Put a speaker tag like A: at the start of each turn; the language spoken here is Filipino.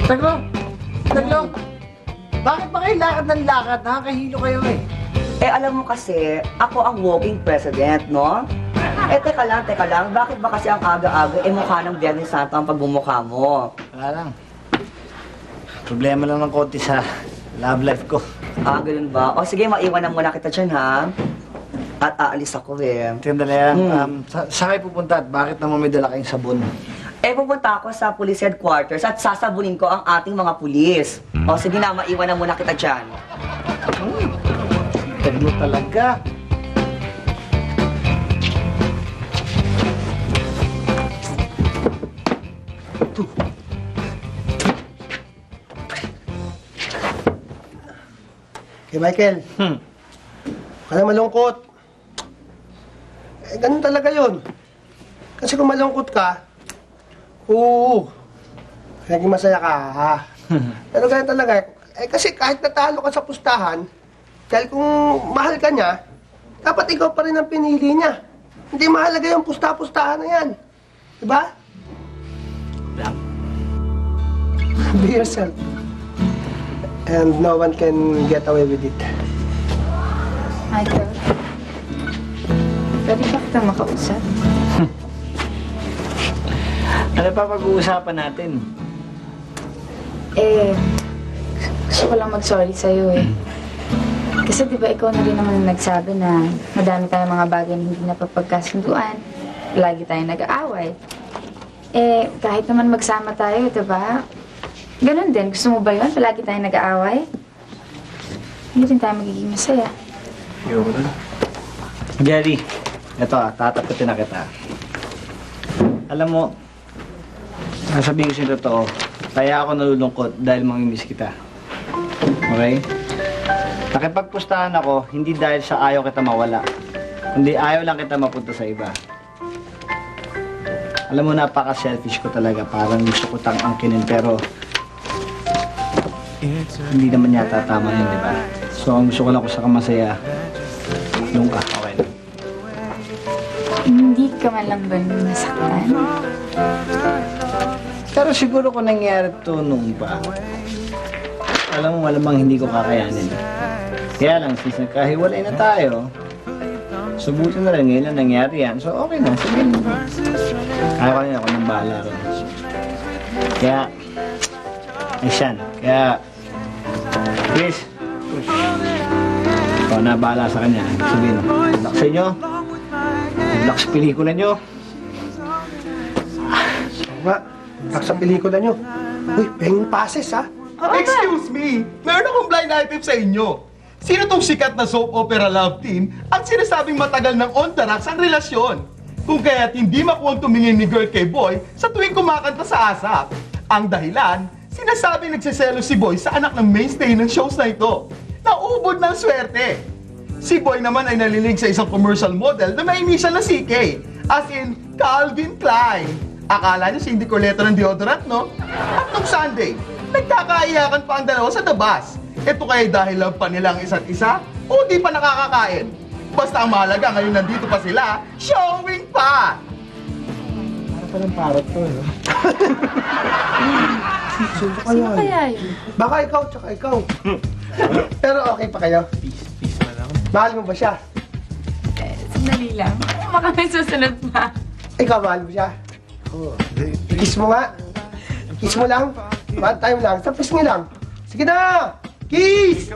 A: Taglong! Taglong! Bakit ba kayo lakad ng lakad? Nakakahilo kayo eh.
B: Eh, alam mo kasi, ako ang walking president, no? Eh, teka lang. Bakit ba kasi ang aga-aga, mukha ng Biyernes Santo ang pagbumukha mo?
A: Wala lang. Problema lang ng konti sa love life ko.
B: Ah, ganun ba? O sige, maiwanan muna kita dyan, ha? At aalis ako, eh.
A: Tingnan lang, saan kayo pupunta at bakit naman may dala kayong sabon?
B: Eh, pupunta ako sa police headquarters at sasabunin ko ang ating mga pulis. O sige na, maiwanan muna kita dyan.
A: Taglo talaga.
C: Okay, Michael. Ka na malungkot. Eh, ganun talaga yun. Kasi kung malungkot ka, naging masaya ka, ha? Pero ganun talaga. Eh, kasi kahit natalo ka sa pustahan, dahil kung mahal ka niya, dapat ikaw pa rin ang pinili niya. Hindi mahalaga yung pusta-pustahan na yan. Diba? Be yourself. And no one can get away with it.
D: Michael, pwede ba kitang makausap?
A: Ano pa pag-uusapan natin?
D: Eh, gusto ko lang mag-sorry sa'yo eh. Kasi di ba ikaw na rin naman nagsabi na madami tayong mga bagay na hindi napapagkasunduan. Lagi tayong nag-aaway. Eh, kahit naman magsama tayo, di ba? Ganon din. Gusto mo ba yun? Palagi tayong nag-aaway? Hindi rin tayo magiging masaya.
A: Jerry, eto tataputin na kita. Alam mo, sasabihin ko sa'yo totoo, kaya ako nalulungkot dahil mamimiss kita. Okay? Nakipagpustahan ako, hindi dahil sa ayaw kita mawala, kundi ayaw lang kita mapunta sa iba. Alam mo, napaka-selfish ko talaga. Parang gusto ko tang angkinin, pero hindi naman yata tama yun, di ba? So, ang gusto ko lang kung saka masaya, nung ka, okay na.
D: Hindi ka man lang ba nasaktan?
A: Pero siguro kung nangyari to nung pa, alam mo, malamang hindi ko kakayanin. Kaya lang, since nagkahiwalay na tayo, subutin na rin ngayon na nangyari yan. So, okay na. Sige na. Kaya ko rin ako ng bahala rin. Kaya, ay siyan. Kaya, Chris, ikaw na bahala sa kanya. Sabihin, good luck sa inyo. Good luck sa pelikula nyo.
C: Nga, tak sa pelikula nyo. Uy, penging passes, ha?
E: Excuse me, meron akong blind item sa inyo. Sino tong sikat na soap opera love team ang sinasabing matagal ng on the rocks ang relasyon? Kung kaya't hindi makuwang tumingin ni girl kay boy sa tuwing kumakanta sa ASAP. Ang dahilan, sinasabing nagsiselo si boy sa anak ng mainstay ng shows na ito. Naubod ng swerte. Si boy naman ay nalilig sa isang commercial model na may initial na CK, as in Calvin Klein. Akala niya si Cindy Corleto ng deodorant, no? At nung Sunday, nagkakaiyakan pa ang dalawa sa The Bus. Ito kaya dahil lang pa nila ang isa't isa o di pa nakakakain? Basta ang mahalaga, ngayon nandito pa sila, showing pa!
A: Para palang parot to, no?
C: Sino
D: Sino kaya yun?
C: Baka ikaw, tsaka ikaw. Pero okay pa kayo?
E: Peace na lang.
C: Mahal mo ba siya?
D: Sandali lang. Baka may susunod pa.
C: Ikaw, mahal mo siya? Oo. Kiss mo nga. Kiss mo lang. One time lang. Tapos mo lang. Sige na! Kiss!